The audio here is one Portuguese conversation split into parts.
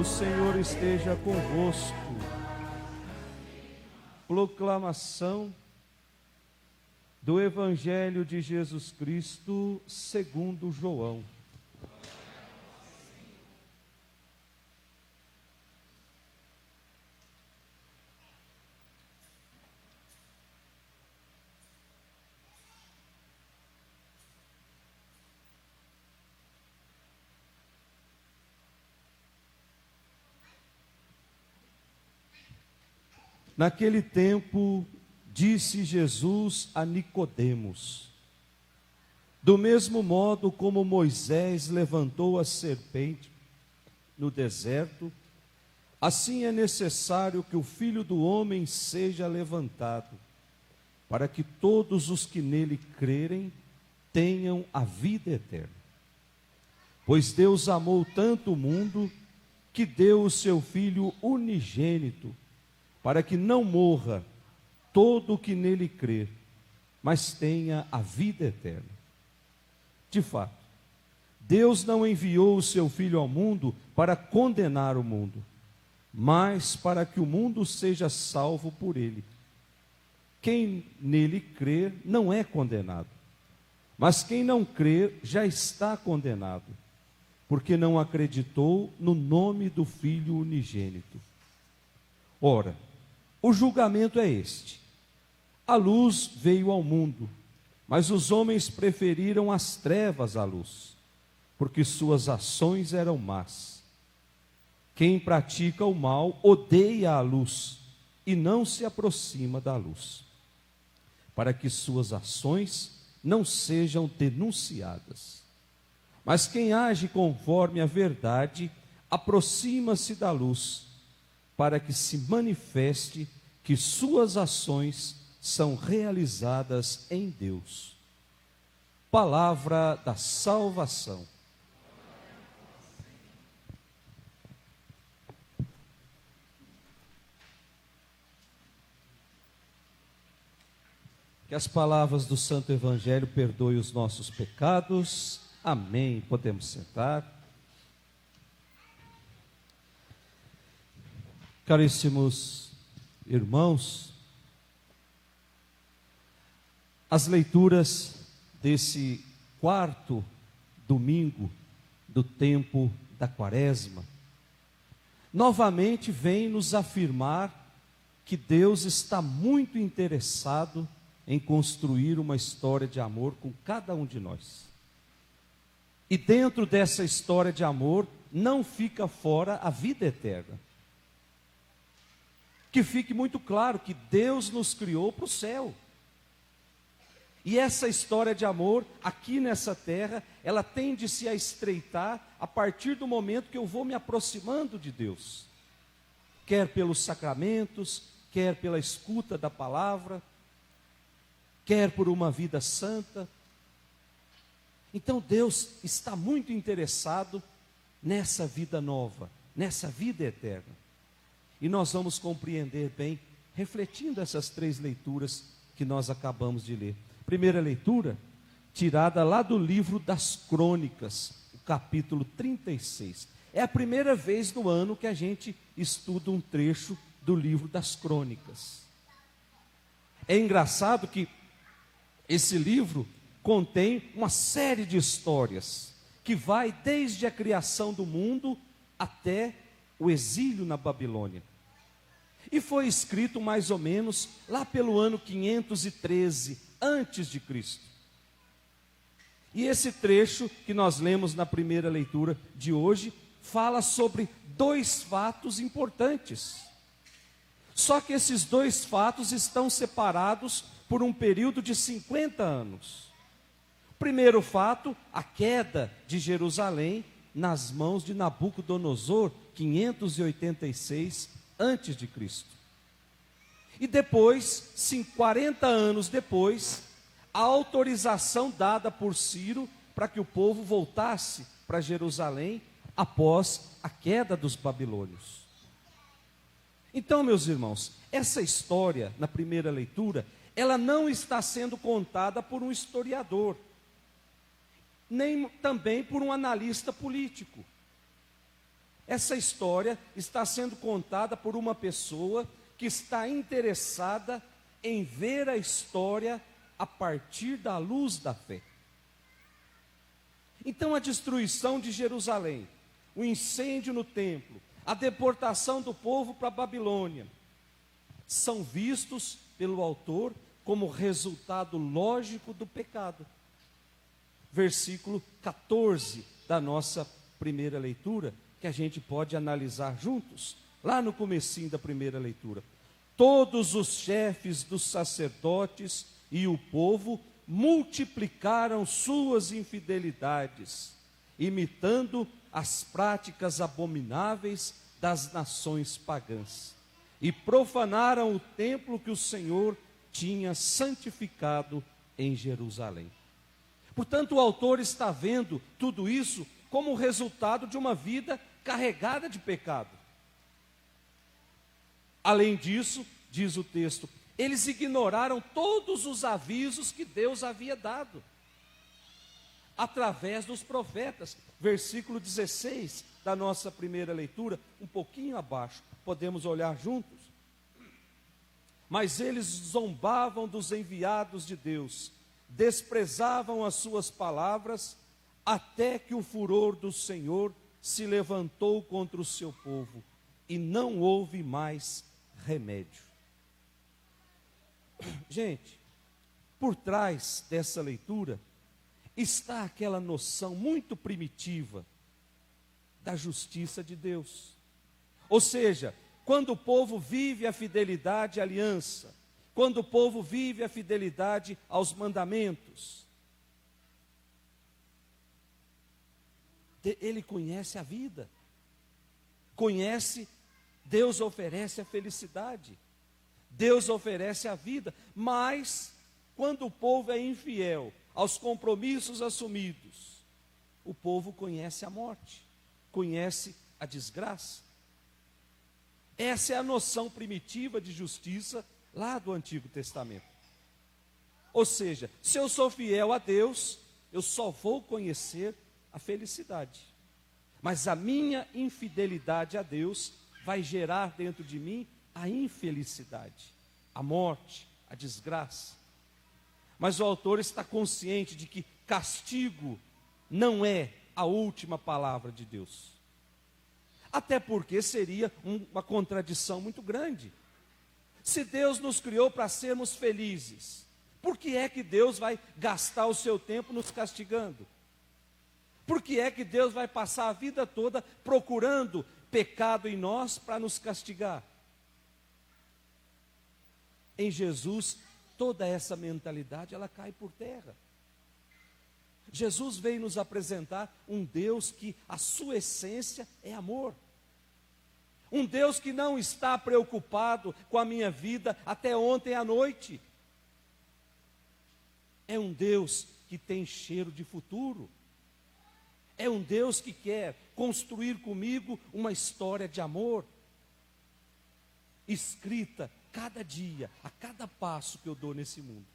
O Senhor esteja convosco. Proclamação do Evangelho de Jesus Cristo segundo João. Naquele tempo, disse Jesus a Nicodemos: do mesmo modo como Moisés levantou a serpente no deserto, assim é necessário que o Filho do Homem seja levantado, para que todos os que nele crerem tenham a vida eterna. Pois Deus amou tanto o mundo, que deu o seu Filho unigênito, para que não morra todo o que nele crer, mas tenha a vida eterna. De fato, Deus não enviou o seu Filho ao mundo para condenar o mundo, mas para que o mundo seja salvo por ele. Quem nele crer não é condenado, mas quem não crer já está condenado, porque não acreditou no nome do Filho unigênito. Ora, o julgamento é este: a luz veio ao mundo, mas os homens preferiram as trevas à luz, porque suas ações eram más. Quem pratica o mal odeia a luz e não se aproxima da luz, para que suas ações não sejam denunciadas. Mas quem age conforme a verdade aproxima-se da luz, para que se manifeste que suas ações são realizadas em Deus. Palavra da salvação. Que as palavras do Santo Evangelho perdoem os nossos pecados. Amém. Podemos sentar. Caríssimos irmãos, as leituras desse quarto domingo do tempo da Quaresma novamente vêm nos afirmar que Deus está muito interessado em construir uma história de amor com cada um de nós. E dentro dessa história de amor não fica fora a vida eterna. Que fique muito claro que Deus nos criou para o céu. E essa história de amor, aqui nessa terra, ela tende-se a estreitar a partir do momento que eu vou me aproximando de Deus. Quer pelos sacramentos, quer pela escuta da palavra, quer por uma vida santa. Então Deus está muito interessado nessa vida nova, nessa vida eterna. E nós vamos compreender bem, refletindo essas três leituras que nós acabamos de ler. Primeira leitura, tirada lá do livro das Crônicas, o capítulo 36. É a primeira vez no ano que a gente estuda um trecho do livro das Crônicas. É engraçado que esse livro contém uma série de histórias, que vai desde a criação do mundo até o exílio na Babilônia. E foi escrito mais ou menos lá pelo ano 513 antes de Cristo. E esse trecho que nós lemos na primeira leitura de hoje fala sobre dois fatos importantes. Só que esses dois fatos estão separados por um período de 50 anos. O primeiro fato, a queda de Jerusalém nas mãos de Nabucodonosor, 586 antes de Cristo. E depois, 40 anos depois, a autorização dada por Ciro para que o povo voltasse para Jerusalém após a queda dos babilônios. Então, meus irmãos, essa história, na primeira leitura, ela não está sendo contada por um historiador, nem também por um analista político. essa história está sendo contada por uma pessoa que está interessada em ver a história a partir da luz da fé. Então, a destruição de Jerusalém, o incêndio no templo, a deportação do povo para a Babilônia, são vistos pelo autor como resultado lógico do pecado. Versículo 14 da nossa primeira leitura, que a gente pode analisar juntos, lá no comecinho da primeira leitura. Todos os chefes dos sacerdotes e o povo multiplicaram suas infidelidades, imitando as práticas abomináveis das nações pagãs, e profanaram o templo que o Senhor tinha santificado em Jerusalém. Portanto, o autor está vendo tudo isso como resultado de uma vida carregada de pecado. Além disso, diz o texto, eles ignoraram todos os avisos que Deus havia dado através dos profetas. Versículo 16 da nossa primeira leitura, um pouquinho abaixo, podemos olhar juntos. Mas eles zombavam dos enviados de Deus, desprezavam as suas palavras, até que o furor do Senhor se levantou contra o seu povo, e não houve mais remédio. Gente, por trás dessa leitura está aquela noção muito primitiva da justiça de Deus. Ou seja, quando o povo vive a fidelidade à aliança, quando o povo vive a fidelidade aos mandamentos, ele conhece a vida, conhece, Deus oferece a felicidade, Deus oferece a vida, mas quando o povo é infiel aos compromissos assumidos, o povo conhece a morte, conhece a desgraça. Essa é a noção primitiva de justiça lá do Antigo Testamento. Ou seja, se eu sou fiel a Deus, eu só vou conhecer a felicidade. Mas a minha infidelidade a Deus vai gerar dentro de mim a infelicidade, a morte, a desgraça. Mas o autor está consciente de que castigo não é a última palavra de Deus. Até porque seria uma contradição muito grande. Se Deus nos criou para sermos felizes, por que é que Deus vai gastar o seu tempo nos castigando? Por que é que Deus vai passar a vida toda procurando pecado em nós para nos castigar? Em Jesus, toda essa mentalidade, ela cai por terra. Jesus veio nos apresentar um Deus que a sua essência é amor. Um Deus que não está preocupado com a minha vida até ontem à noite. É um Deus que tem cheiro de futuro. É um Deus que quer construir comigo uma história de amor, escrita cada dia, a cada passo que eu dou nesse mundo.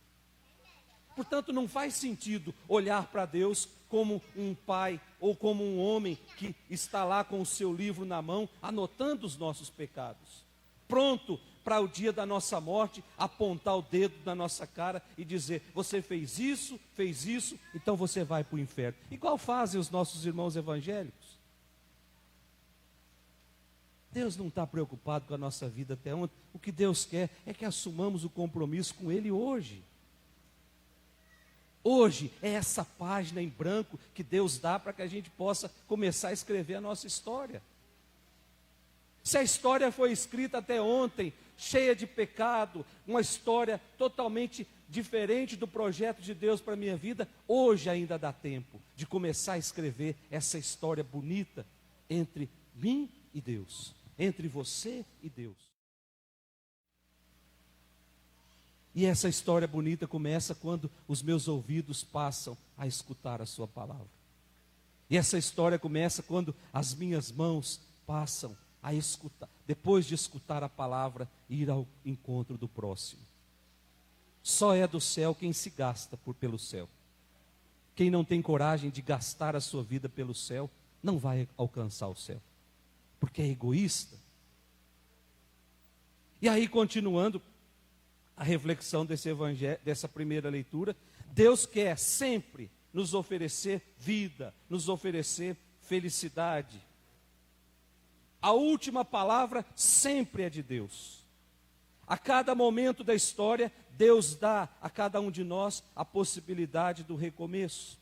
Portanto, não faz sentido olhar para Deus como um pai ou como um homem que está lá com o seu livro na mão, anotando os nossos pecados, pronto para o dia da nossa morte, apontar o dedo na nossa cara e dizer, você fez isso, então você vai para o inferno. Igual fazem os nossos irmãos evangélicos. Deus não está preocupado com a nossa vida até ontem. O que Deus quer é que assumamos o compromisso com Ele hoje. Hoje é essa página em branco que Deus dá para que a gente possa começar a escrever a nossa história. Se a história foi escrita até ontem, cheia de pecado, uma história totalmente diferente do projeto de Deus para a minha vida, hoje ainda dá tempo de começar a escrever essa história bonita entre mim e Deus, entre você e Deus. E essa história bonita começa quando os meus ouvidos passam a escutar a sua palavra. E essa história começa quando as minhas mãos passam a escutar, depois de escutar a palavra, ir ao encontro do próximo. Só é do céu quem se gasta pelo céu. Quem não tem coragem de gastar a sua vida pelo céu, não vai alcançar o céu. porque é egoísta. E aí, continuando a reflexão desse evangelho, dessa primeira leitura, Deus quer sempre nos oferecer vida, nos oferecer felicidade. A última palavra sempre é de Deus. A cada momento da história, Deus dá a cada um de nós a possibilidade do recomeço.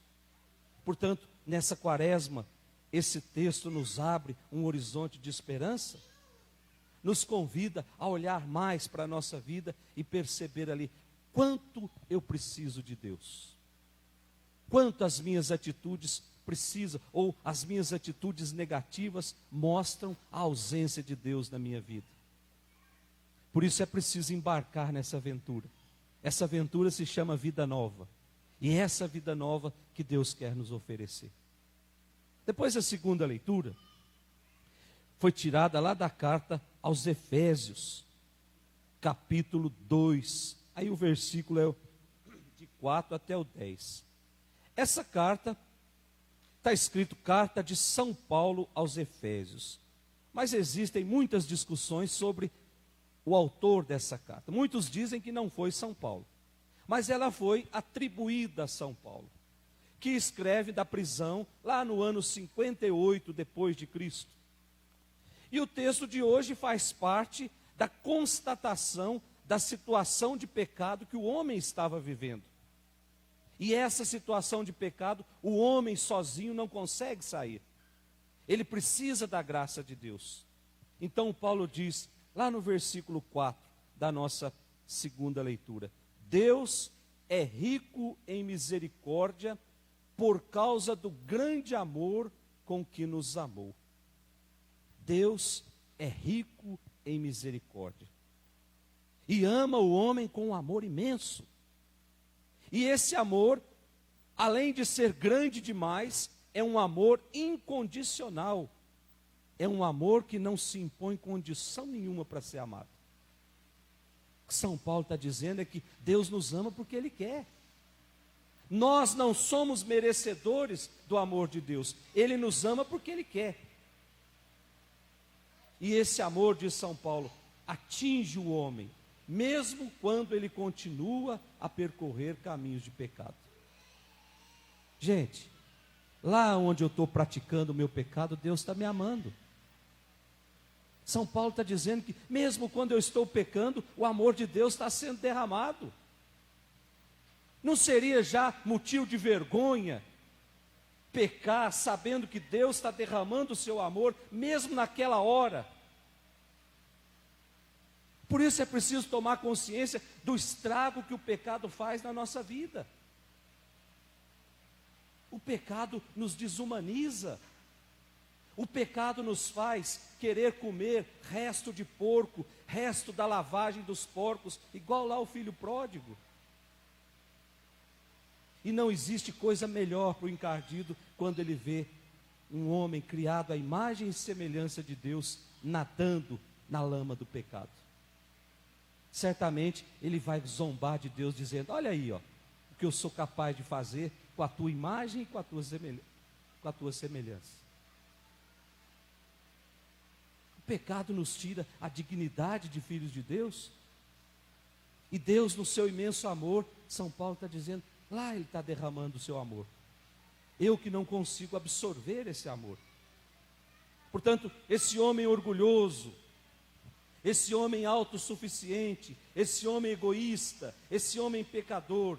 Portanto, nessa quaresma, esse texto nos abre um horizonte de esperança, nos convida a olhar mais para a nossa vida e perceber ali quanto eu preciso de Deus. Quanto as minhas atitudes precisam, ou as minhas atitudes negativas mostram a ausência de Deus na minha vida. Por isso é preciso embarcar nessa aventura. Essa aventura se chama vida nova. E é essa vida nova que Deus quer nos oferecer. Depois a segunda leitura foi tirada lá da carta aos Efésios, capítulo 2. Aí o versículo é de 4 até o 10. Essa carta está escrito carta de São Paulo aos Efésios. Mas existem muitas discussões sobre o autor dessa carta. Muitos dizem que não foi São Paulo, mas ela foi atribuída a São Paulo, que escreve da prisão lá no ano 58 depois de Cristo. E o texto de hoje faz parte da constatação da situação de pecado que o homem estava vivendo. E essa situação de pecado, o homem sozinho não consegue sair. Ele precisa da graça de Deus. Então Paulo diz, lá no versículo 4 da nossa segunda leitura: Deus é rico em misericórdia por causa do grande amor com que nos amou. Deus é rico em misericórdia e ama o homem com um amor imenso. E esse amor, além de ser grande demais, é um amor incondicional. É um amor que não se impõe condição nenhuma para ser amado. O que São Paulo está dizendo é que Deus nos ama porque Ele quer. Nós não somos merecedores do amor de Deus. Ele nos ama porque Ele quer. E esse amor, diz São Paulo, atinge o homem, mesmo quando ele continua a percorrer caminhos de pecado. Gente, lá onde eu estou praticando o meu pecado, Deus está me amando. São Paulo está dizendo que mesmo quando eu estou pecando, o amor de Deus está sendo derramado. Não seria já motivo de vergonha pecar sabendo que Deus está derramando o seu amor, mesmo naquela hora? Por isso é preciso tomar consciência do estrago que o pecado faz na nossa vida. O pecado nos desumaniza. O pecado nos faz querer comer resto de porco, resto da lavagem dos porcos, igual lá o filho pródigo. E não existe coisa melhor para o encardido quando ele vê um homem criado à imagem e semelhança de Deus nadando na lama do pecado. Certamente ele vai zombar de Deus dizendo: olha aí, ó, o que eu sou capaz de fazer com a tua imagem e com a tua semelhança. O pecado nos tira a dignidade de filhos de Deus. E Deus, no seu imenso amor, São Paulo está dizendo, lá Ele está derramando o seu amor. Eu que não consigo absorver esse amor. Portanto, esse homem orgulhoso, esse homem autossuficiente, esse homem egoísta, esse homem pecador,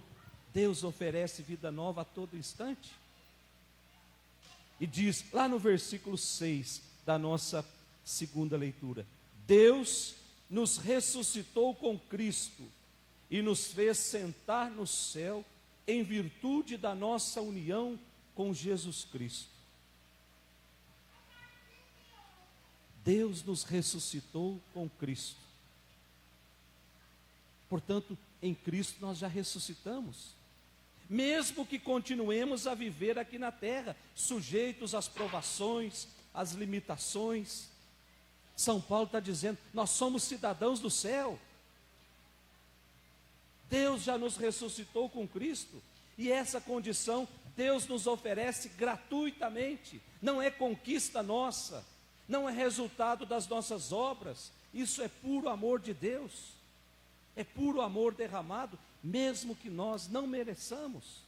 Deus oferece vida nova a todo instante. E diz, lá no versículo 6 da nossa segunda leitura: Deus nos ressuscitou com Cristo e nos fez sentar no céu em virtude da nossa união com Jesus Cristo. Deus nos ressuscitou com Cristo. Portanto, em Cristo nós já ressuscitamos. Mesmo que continuemos a viver aqui na terra, sujeitos às provações, às limitações. São Paulo está dizendo, nós somos cidadãos do céu. Deus já nos ressuscitou com Cristo. E essa condição Deus nos oferece gratuitamente. Não é conquista nossa. não é resultado das nossas obras, isso é puro amor de Deus, é puro amor derramado, mesmo que nós não mereçamos.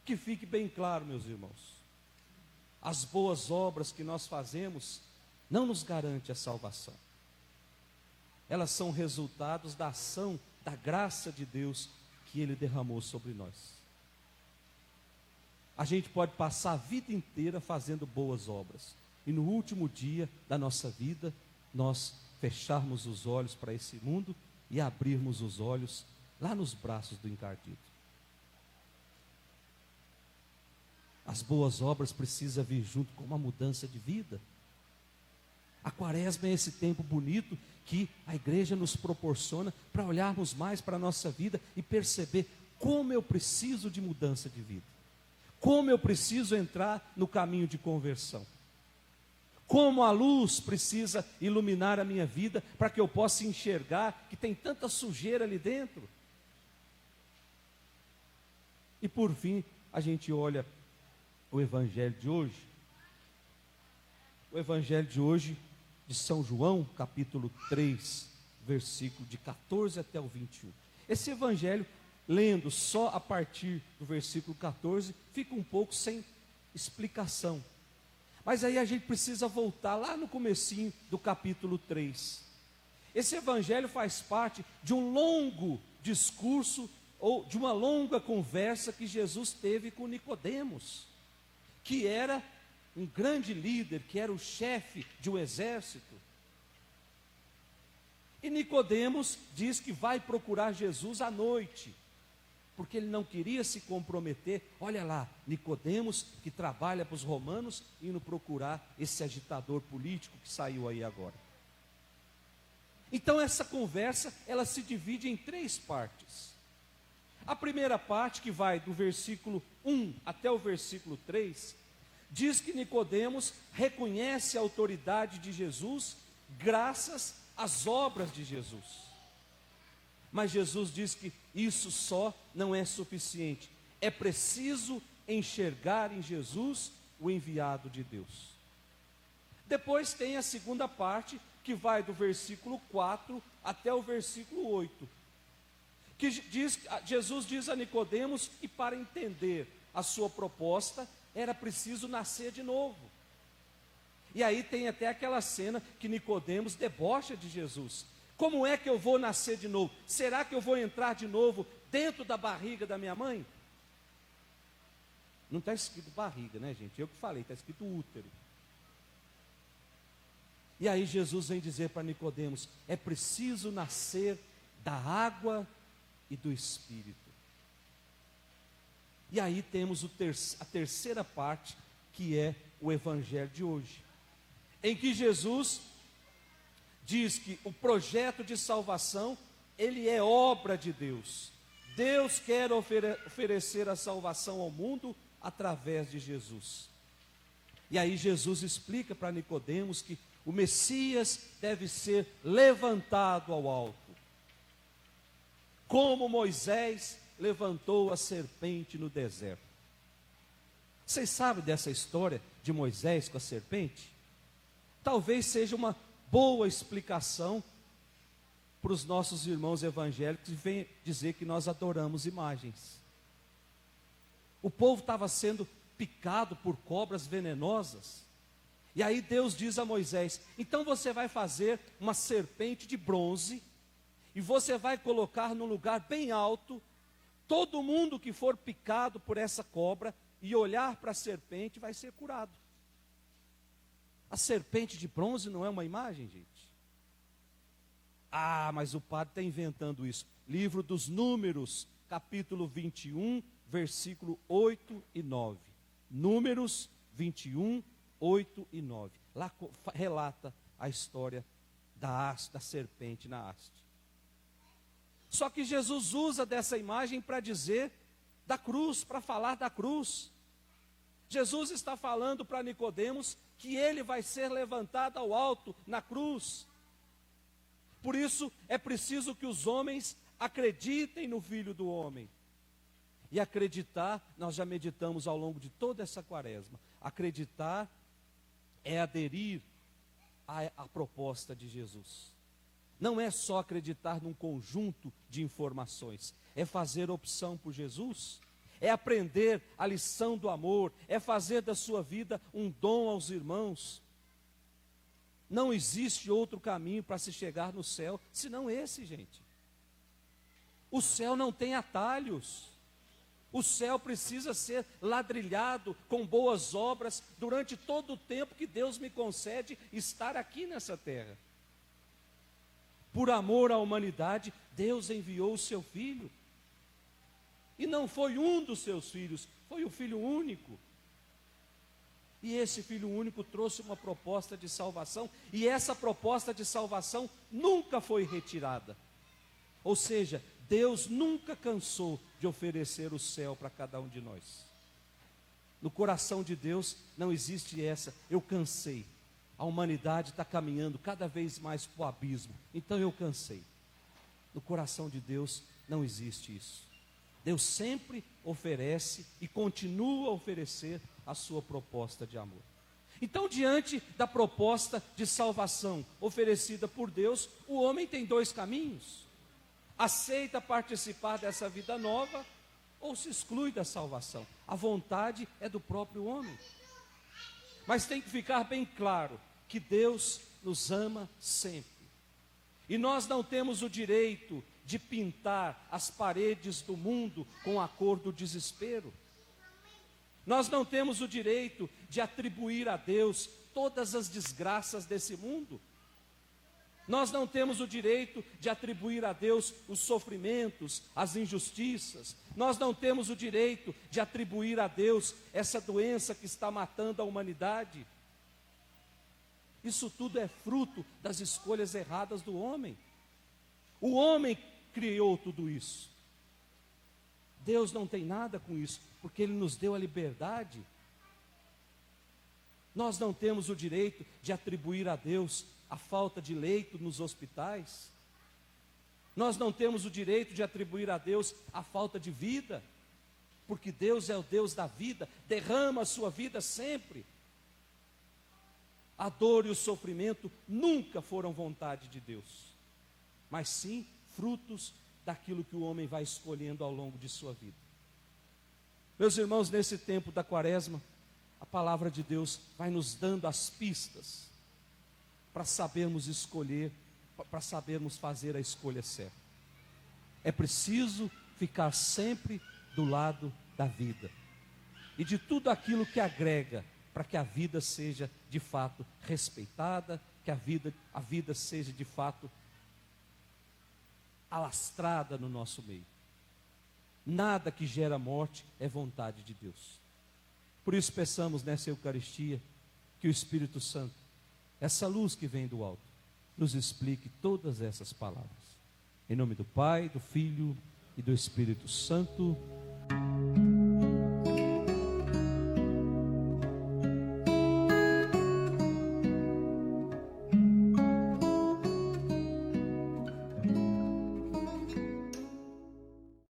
Que fique bem claro, meus irmãos, as boas obras que nós fazemos não nos garante a salvação. Elas são resultados da ação, da graça de Deus que Ele derramou sobre nós. A gente pode passar a vida inteira fazendo boas obras, e no último dia da nossa vida, nós fecharmos os olhos para esse mundo e abrirmos os olhos lá nos braços do encardido. As boas obras precisam vir junto com uma mudança de vida. A quaresma é esse tempo bonito que a igreja nos proporciona para olharmos mais para a nossa vida e perceber como eu preciso de mudança de vida. Como eu preciso entrar no caminho de conversão. Como a luz precisa iluminar a minha vida para que eu possa enxergar que tem tanta sujeira ali dentro. E por fim, a gente olha o evangelho de hoje. O evangelho de hoje, de São João, capítulo 3, versículo de 14 até o 21. Esse evangelho, lendo só a partir do versículo 14, fica um pouco sem explicação. Mas aí a gente precisa voltar lá no comecinho do capítulo 3. Esse evangelho faz parte de um longo discurso, ou de uma longa conversa que Jesus teve com Nicodemos, que era um grande líder, que era o chefe de um exército. E Nicodemos diz que vai procurar Jesus à noite, porque ele não queria se comprometer. Olha lá, Nicodemos, que trabalha para os romanos, indo procurar esse agitador político que saiu aí agora. Então essa conversa, ela se divide em 3 partes. A primeira parte, que vai do versículo 1 até o versículo 3, diz que Nicodemos reconhece a autoridade de Jesus graças às obras de Jesus. Mas Jesus diz que isso só não é suficiente. É preciso enxergar em Jesus o enviado de Deus. Depois tem a segunda parte, que vai do versículo 4 até o versículo 8. Que Jesus diz a Nicodemos que para entender a sua proposta, era preciso nascer de novo. E aí tem até aquela cena que Nicodemos debocha de Jesus. Como é que eu vou nascer de novo? Será que eu vou entrar de novo dentro da barriga da minha mãe? Não está escrito barriga, né, gente? Eu que falei, está escrito útero. E aí Jesus vem dizer para Nicodemos: é preciso nascer da água e do Espírito. E aí temos a terceira parte, que é o evangelho de hoje, em que Jesus diz que o projeto de salvação, ele é obra de Deus. Deus quer oferecer a salvação ao mundo através de Jesus. E aí Jesus explica para Nicodemos que o Messias deve ser levantado ao alto, como Moisés levantou a serpente no deserto. Vocês sabem dessa história de Moisés com a serpente? Talvez seja uma boa explicação para os nossos irmãos evangélicos que vêm dizer que nós adoramos imagens. O povo estava sendo picado por cobras venenosas, e aí Deus diz a Moisés: então você vai fazer uma serpente de bronze, e você vai colocar num lugar bem alto. Todo mundo que for picado por essa cobra e olhar para a serpente vai ser curado. A serpente de bronze não é uma imagem, gente? Ah, mas o padre está inventando isso. Livro dos Números, capítulo 21, versículo 8 e 9. Números 21, 8 e 9. Lá relata a história da serpente na haste. Só que Jesus usa dessa imagem para dizer da cruz, para falar da cruz. Jesus está falando para Nicodemos que ele vai ser levantado ao alto na cruz. Por isso é preciso que os homens acreditem no Filho do Homem. E acreditar, nós já meditamos ao longo de toda essa quaresma, acreditar é aderir à proposta de Jesus. Não é só acreditar num conjunto de informações, é fazer opção por Jesus, é aprender a lição do amor, é fazer da sua vida um dom aos irmãos. Não existe outro caminho para se chegar no céu, senão esse, gente. O céu não tem atalhos. O céu precisa ser ladrilhado com boas obras durante todo o tempo que Deus me concede estar aqui nessa terra. Por amor à humanidade, Deus enviou o seu Filho. E não foi um dos seus filhos, foi o Filho único. E esse Filho único trouxe uma proposta de salvação, e essa proposta de salvação nunca foi retirada. Ou seja, Deus nunca cansou de oferecer o céu para cada um de nós. No coração de Deus não existe essa, eu cansei. A humanidade está caminhando cada vez mais para o abismo, então eu cansei. No coração de Deus não existe isso. Deus sempre oferece e continua a oferecer a sua proposta de amor. Então, diante da proposta de salvação oferecida por Deus, o homem tem dois caminhos: aceita participar dessa vida nova ou se exclui da salvação. A vontade é do próprio homem. Mas tem que ficar bem claro que Deus nos ama sempre. E nós não temos o direito de pintar as paredes do mundo com a cor do desespero. Nós não temos o direito de atribuir a Deus todas as desgraças desse mundo. Nós não temos o direito de atribuir a Deus os sofrimentos, as injustiças. Nós não temos o direito de atribuir a Deus essa doença que está matando a humanidade. Isso tudo é fruto das escolhas erradas do homem. O homem criou tudo isso. Deus não tem nada com isso, porque Ele nos deu a liberdade. Nós não temos o direito de atribuir a Deus a falta de leito nos hospitais. Nós não temos o direito de atribuir a Deus a falta de vida, porque Deus é o Deus da vida, derrama a sua vida sempre. A dor e o sofrimento nunca foram vontade de Deus, mas sim frutos daquilo que o homem vai escolhendo ao longo de sua vida. Meus irmãos, nesse tempo da quaresma, a palavra de Deus vai nos dando as pistas para sabermos escolher, para sabermos fazer a escolha certa. É preciso ficar sempre do lado da vida e de tudo aquilo que agrega para que a vida seja de fato respeitada, que a vida seja de fato alastrada no nosso meio. Nada que gera morte é vontade de Deus. Por isso peçamos nessa Eucaristia que o Espírito Santo, essa luz que vem do alto, nos explique todas essas palavras. Em nome do Pai, do Filho e do Espírito Santo.